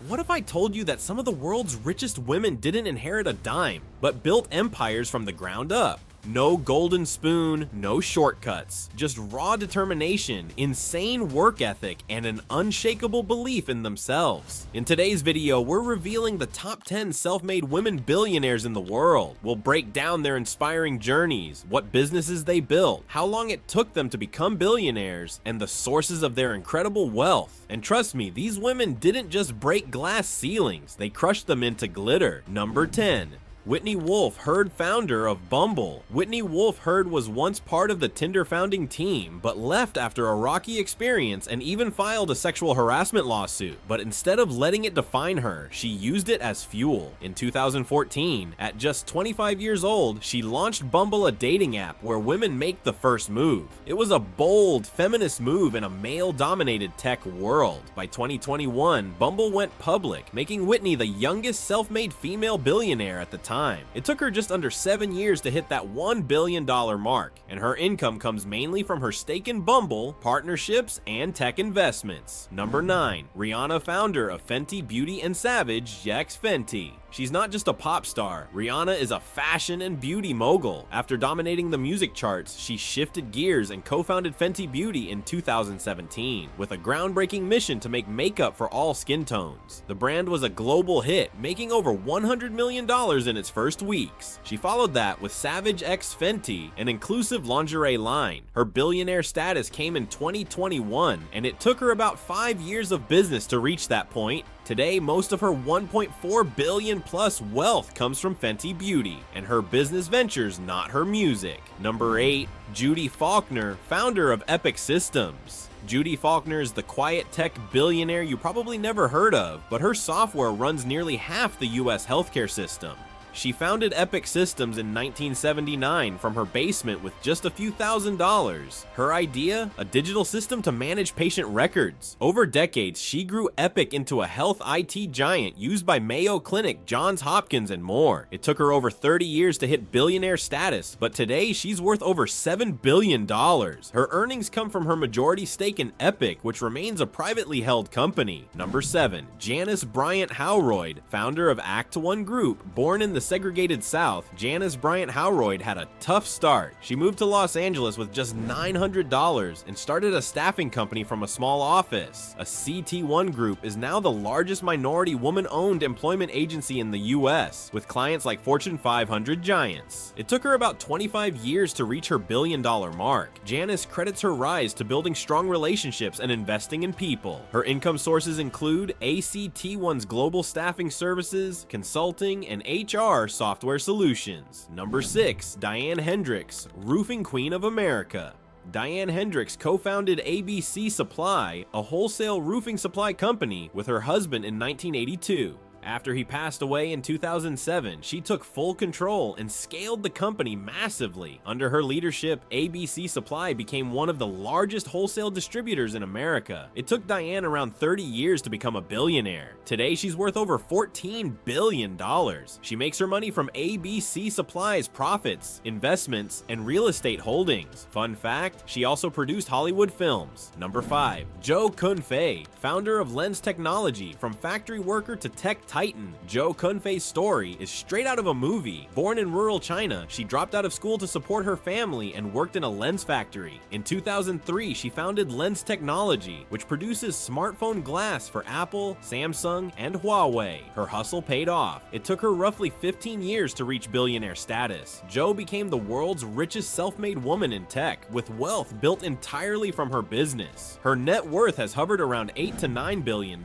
What if I told you that some of the world's richest women didn't inherit a dime, but built empires from the ground up? No golden spoon, no shortcuts, just raw determination, insane work ethic, and an unshakable belief in themselves. In today's video, we're revealing the top 10 self-made women billionaires in the world. We'll break down their inspiring journeys, what businesses they built, how long it took them to become billionaires, and the sources of their incredible wealth. And trust me, these women didn't just break glass ceilings, they crushed them into glitter. Number 10. Whitney Wolfe Herd, founder of Bumble. Whitney Wolfe Herd was once part of the Tinder founding team, but left after a rocky experience and even filed a sexual harassment lawsuit. But instead of letting it define her, she used it as fuel. In 2014, at just 25 years old, she launched Bumble, a dating app where women make the first move. It was a bold, feminist move in a male-dominated tech world. By 2021, Bumble went public, making Whitney the youngest self-made female billionaire at the time. It took her just under 7 years to hit that $1 billion mark, and her income comes mainly from her stake in Bumble, partnerships, and tech investments. Number 9. Rihanna, founder of Fenty Beauty and Savage, X Fenty. She's not just a pop star, Rihanna is a fashion and beauty mogul. After dominating the music charts, she shifted gears and co-founded Fenty Beauty in 2017, with a groundbreaking mission to make makeup for all skin tones. The brand was a global hit, making over $100 million in its first weeks. She followed that with Savage X Fenty, an inclusive lingerie line. Her billionaire status came in 2021, and it took her about 5 years of business to reach that point. Today, most of her $1.4 billion plus wealth comes from Fenty Beauty and her business ventures, not her music. Number 8. Judy Faulkner, founder of Epic Systems. Judy Faulkner is the quiet tech billionaire you probably never heard of, but her software runs nearly half the US healthcare system. She founded Epic Systems in 1979 from her basement with just a few $1,000s. Her idea? A digital system to manage patient records. Over decades, she grew Epic into a health IT giant used by Mayo Clinic, Johns Hopkins, and more. It took her over 30 years to hit billionaire status, but today she's worth over $7 billion. Her earnings come from her majority stake in Epic, which remains a privately held company. Number 7. Janice Bryant Howroyd, founder of Act One Group. Born in the segregated South, Janice Bryant Howroyd had a tough start. She moved to Los Angeles with just $900 and started a staffing company from a small office. A CT1 Group is now the largest minority woman-owned employment agency in the US, with clients like Fortune 500 giants. It took her about 25 years to reach her billion-dollar mark. Janice credits her rise to building strong relationships and investing in people. Her income sources include ACT1's global staffing services, consulting, and HR software solutions. Number 6. Diane Hendricks, roofing queen of America. Diane Hendricks co-founded ABC Supply, a wholesale roofing supply company, with her husband in 1982. After he passed away in 2007, she took full control and scaled the company massively. Under her leadership, ABC Supply became one of the largest wholesale distributors in America. It took Diane around 30 years to become a billionaire. Today, she's worth over $14 billion. She makes her money from ABC Supply's profits, investments, and real estate holdings. Fun fact, she also produced Hollywood films. Number 5. Joe Kun-fei, founder of Lens Technology. From factory worker to tech titan, Joe Kun-fei's story is straight out of a movie. Born in rural China, she dropped out of school to support her family and worked in a lens factory. In 2003, she founded Lens Technology, which produces smartphone glass for Apple, Samsung, and Huawei. Her hustle paid off. It took her roughly 15 years to reach billionaire status. Joe became the world's richest self-made woman in tech, with wealth built entirely from her business. Her net worth has hovered around $8 to $9 billion.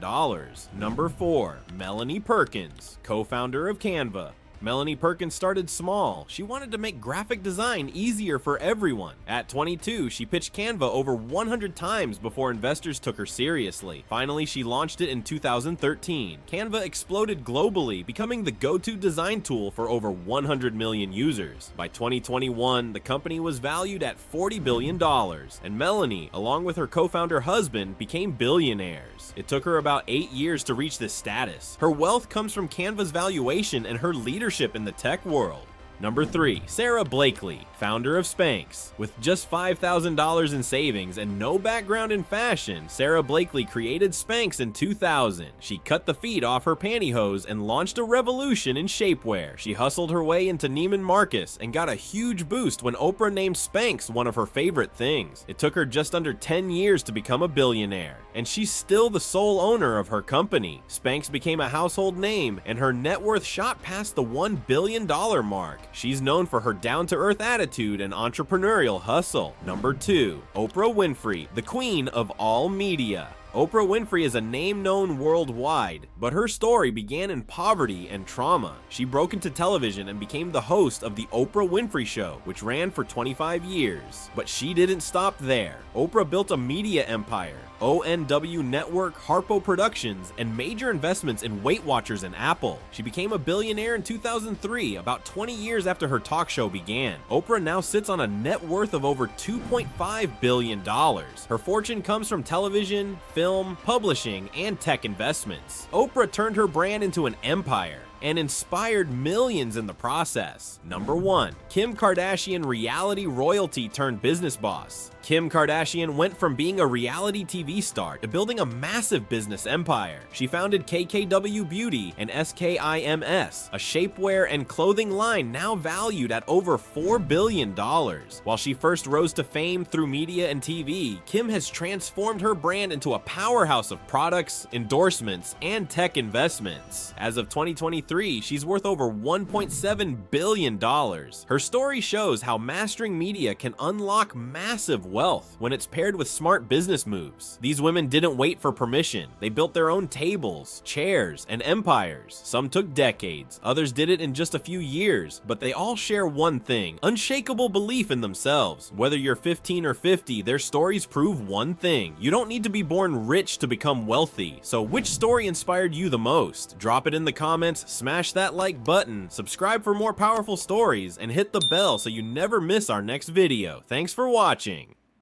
Number 4. Melanie Perkins, co-founder of Canva. Melanie Perkins started small. She wanted to make graphic design easier for everyone. At 22, she pitched Canva over 100 times before investors took her seriously. Finally, she launched it in 2013. Canva exploded globally, becoming the go-to design tool for over 100 million users. By 2021, the company was valued at $40 billion, and Melanie, along with her co-founder husband, became billionaires. It took her about 8 years to reach this status. Her wealth comes from Canva's valuation and her leadership in the tech world. Number 3. Sarah Blakely, founder of Spanx. With just $5,000 in savings and no background in fashion, Sarah Blakely created Spanx in 2000. She cut the feet off her pantyhose and launched a revolution in shapewear. She hustled her way into Neiman Marcus and got a huge boost when Oprah named Spanx one of her favorite things. It took her just under 10 years to become a billionaire, and she's still the sole owner of her company. Spanx became a household name, and her net worth shot past the $1 billion mark. She's known for her down-to-earth attitude and entrepreneurial hustle. Number 2. Oprah Winfrey, the queen of all media. Oprah Winfrey is a name known worldwide, but her story began in poverty and trauma. She broke into television and became the host of The Oprah Winfrey Show, which ran for 25 years. But she didn't stop there. Oprah built a media empire, ONW Network, Harpo Productions, and major investments in Weight Watchers and Apple. She became a billionaire in 2003, about 20 years after her talk show began. Oprah now sits on a net worth of over $2.5 billion. Her fortune comes from television, film, publishing, and tech investments. Oprah turned her brand into an empire and inspired millions in the process. Number 1. Kim Kardashian, reality royalty turned business boss. Kim Kardashian went from being a reality TV star to building a massive business empire. She founded KKW Beauty and SKIMS, a shapewear and clothing line now valued at over $4 billion. While she first rose to fame through media and TV, Kim has transformed her brand into a powerhouse of products, endorsements, and tech investments. As of 2023, she's worth over $1.7 billion. Her story shows how mastering media can unlock massive wealth when it's paired with smart business moves. These women didn't wait for permission. They built their own tables, chairs, and empires. Some took decades, others did it in just a few years, but they all share one thing: unshakable belief in themselves. Whether you're 15 or 50, their stories prove one thing: you don't need to be born rich to become wealthy. So which story inspired you the most? Drop it in the comments, smash that like button, subscribe for more powerful stories, and hit the bell so you never miss our next video. Thanks for watching.